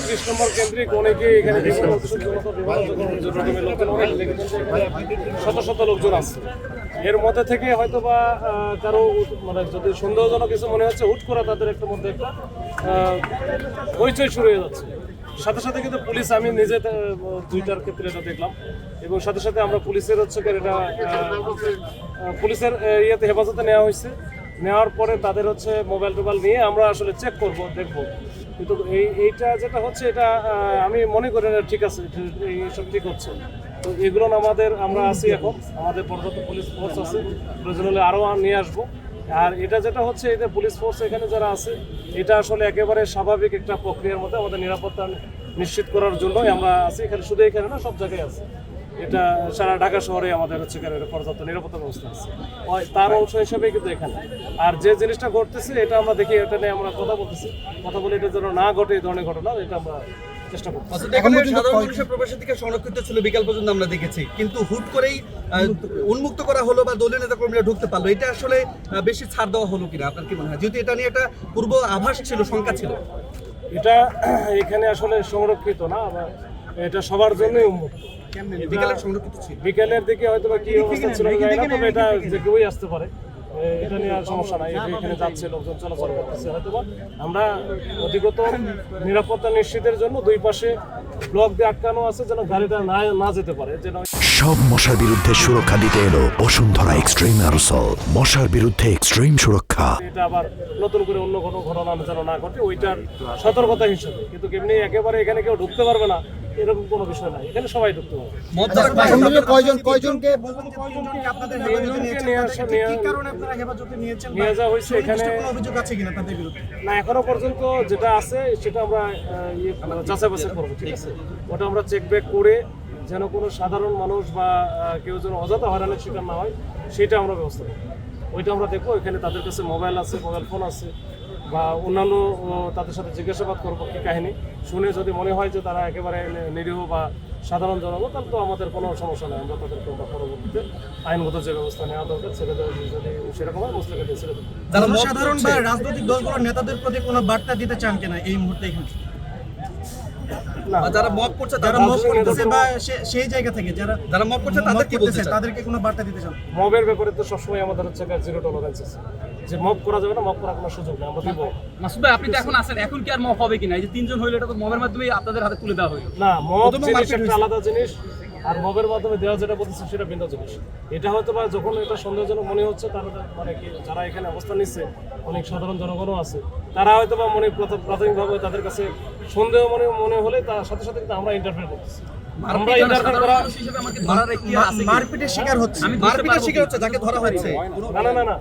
30 নম্বর কেন্দ্রিক অনেকে এখানে বিভিন্ন রকমের লোকজন অনেক দেখেছেন যে শত শত লোকজন আছে। এর মধ্যে থেকে হয়তো বা কারো মানে যদি সন্দেহজনক কিছু মনে হচ্ছে, হুট করে তাদের একটা মধ্যে একটা হইচই শুরু হয়ে যাচ্ছে। সাথে সাথে কিন্তু পুলিশ, আমি নিজে দুইটার ক্ষেত্রে এটা দেখলাম, এবং সাথে সাথে আমরা পুলিশের হচ্ছে এটা পুলিশের ইয়েতে হেফাজতে নেওয়া হয়েছে। নেওয়ার পরে তাদের হচ্ছে মোবাইল টোবাইল নিয়ে আমরা আসলে চেক করব, দেখব। কিন্তু এইটা যেটা হচ্ছে এটা আমি মনে করি না ঠিক আছে, এইসব ঠিক হচ্ছে। তো এগুলো আমরা আছি, এখন আমাদের পর্যাপ্ত পুলিশ ফোর্স আছে, প্রয়োজন হলে আরও নিয়ে আসবো। আর এটা যেটা হচ্ছে, এটা পুলিশ ফোর্স এখানে যারা আছে, এটা আসলে একেবারে স্বাভাবিক একটা প্রক্রিয়ার মধ্যে আমাদের নিরাপত্তা নিশ্চিত করার জন্যই আমরা আছি এখানে। শুধু এখানে না, সব জায়গায় আছে। এটা সারা ঢাকা শহরে আমাদের হচ্ছে এখানে পর্যাপ্ত নিরাপত্তা ব্যবস্থা আছে, তার অংশ হিসেবে কিন্তু এখানে। আর যে জিনিসটা ঘটতেছে এটা আমরা দেখি, এটা নিয়ে আমরা কথা বলি, এটা যেন না ঘটে এই ধরনের ঘটনা, এটা আমরা চেষ্টা করছি। সাধারণ মানুষের প্রবেশের দিকে সংরক্ষিত ছিল বিকাল পর্যন্ত আমরা দেখেছি, কিন্তু হুট করেই উন্মুক্ত করা হলো বা দলীয় নেতা কর্মীরা ঢুকতে পারলো, এটা আসলে বেশি ছাড় দেওয়া হলো কিনা আপনার কি মনে হয়? যেহেতু এটা নিয়ে একটা পূর্ব আভাস ছিল, শঙ্কা ছিল। এটা এখানে আসলে সংরক্ষিত না, এটা সবার জন্যই উন্মুক্ত। বিকেলের দিকে হয়তো বা কি অবস্থা ছিল জানি না, তবে এটা যে কেউই আসতে পারে, এটা নিয়ে আর সমস্যা নাই। এখানে যাচ্ছে, লোকজন চলাচল করতেছে। হয়তো বা আমরা অধিকত নিরাপত্তা নিশ্চিতের জন্য দুই পাশে ব্লক দিয়ে আটকানো আছে, যেন গাড়িটা না যেতে পারে। যেন সব মশার বিরুদ্ধে সুরক্ষা দিতে এলো বসুন্ধরা এক্সট্রিম অ্যারোসল, মশার বিরুদ্ধে এক্সট্রিম সুরক্ষা। এটা আবার নতুন করে অন্য কোনো ঘটনা যেন না ঘটে, ওইটার সতর্কতা হিসেবে। কিন্তু এমনি একেবারে এখানে কেউ ঢুকতে পারবে না এরকম কোনো বিষয় নাই, এখানে সবাই ঢুকতে পারবে। নিয়ে যাওয়া হয়েছে এখানে না, এখনো পর্যন্ত যেটা আছে সেটা আমরা যাচাই বাছাই করবো, ঠিক আছে? ওটা আমরা চেক ব্যাক করে যেন কোনো সাধারণ মানুষ বা কেউ যেন অযথা হয়রানির শিকার না হয়, সেটা আমরা ব্যবস্থা করবো। ওইটা আমরা দেখবো। এখানে তাদের কাছে মোবাইল আছে, মোবাইল ফোন আছে, বা অন্যান্য তাদের সাথে জিজ্ঞাসাবাদ করবো কি কাহিনী। শুনে যদি মনে হয় যে তারা একেবারে নিরীহ বা সাধারণ জনগণ, তাহলে তো আমাদের কোনো সমস্যা নেই। আমরা তাদেরকে পরবর্তীতে আইনগত যে ব্যবস্থা নেওয়া দরকার ছেড়ে দেওয়া, যদি সেরকম হয় মুসলিমকে দিয়ে ছেড়ে দেবো। সাধারণ বা রাজনৈতিক দলগুলোর নেতাদের প্রতি কোনো বার্তা দিতে চান কিনা এই মুহূর্তে এখানে? যারা মব করছে, বা সেই জায়গা থেকে যারা মব করছে তাদের কি বলতে চান? তাদেরকে কোনো বার্তা দিতে চান? মবের ব্যাপারে তো সবসময় আমাদের হচ্ছে জিরো টলারেন্স আছে, যে মব করা যাবে না, মব করার কোনো সুযোগ নেই, আমরা দিব। মাসুদ ভাই, আপনি তো এখন আছেন, এখন কি আর মব হবে কিনা? এই যে 3 জন হইলো, এটা তো মবের মাধ্যমে আপনাদের হাতে তুলে দেওয়া হলো না। মব জিনিস একটা আলাদা জিনিস, আর মবের মাধ্যমে দেওয়া যেটা বলতেছে সেটা ভিন্ন জিনিস। এটা হয়তো বা যখন এটা সন্দেহজনক মনে হচ্ছে, তারা মানে কি যারা এখানে অবস্থান নিচ্ছে, অনেক সাধারণ জনগণও আছে, তারা হয়তো বা প্রাথমিকভাবে তাদের কাছে সন্দেহ মনে হলে তার সাথে সাথে কিন্তু আমরা ইন্টারফেয়ার করতেছি। আমরা ইন্টারফেয়ার করা হিসেবে আমাকে ধরার এখতিয়ার আছে, মারপিটের শিকার হচ্ছে, যাকে ধরা হচ্ছে। না,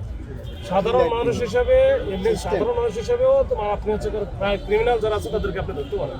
সাধারণ মানুষ হিসেবে, এমনি সাধারণ মানুষ হিসেবেও তোমার আপনি হচ্ছে ক্রিমিনাল যারা আছে তাদেরকে আপনি ধরতে পারেন।